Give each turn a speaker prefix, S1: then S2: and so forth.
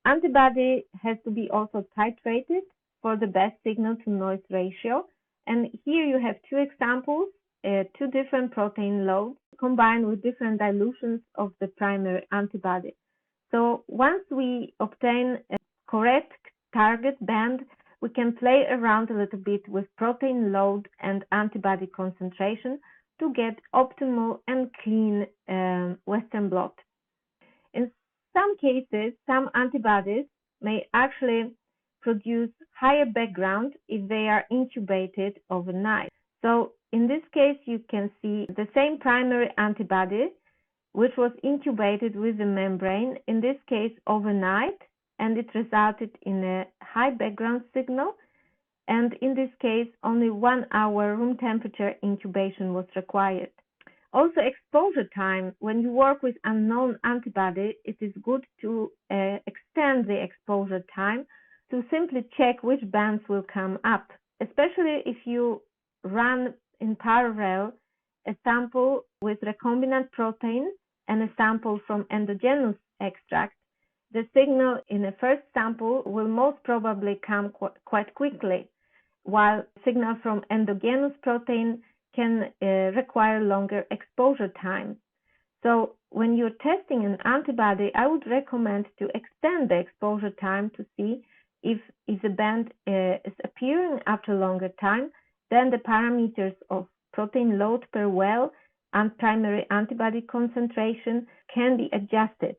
S1: Antibody has to be also titrated for the best signal-to-noise ratio. And here you have two examples, two different protein loads combined with different dilutions of the primary antibody. So once we obtain a correct target band, we can play around a little bit with protein load and antibody concentration to get optimal and clean Western blot. In some cases, some antibodies may actually produce higher background if they are incubated overnight. So in this case, you can see the same primary antibody, which was incubated with the membrane, in this case overnight, and it resulted in a high background signal. And in this case, only 1 hour room temperature incubation was required. Also, exposure time. When you work with unknown antibody, it is good to extend the exposure time to simply check which bands will come up, especially if you run in parallel a sample with recombinant protein and a sample from endogenous extract. The signal in the first sample will most probably come quite quickly, while signal from endogenous protein can require longer exposure time. So when you're testing an antibody, I would recommend to extend the exposure time to see if the band is appearing after a longer time. Then the parameters of protein load per well and primary antibody concentration can be adjusted.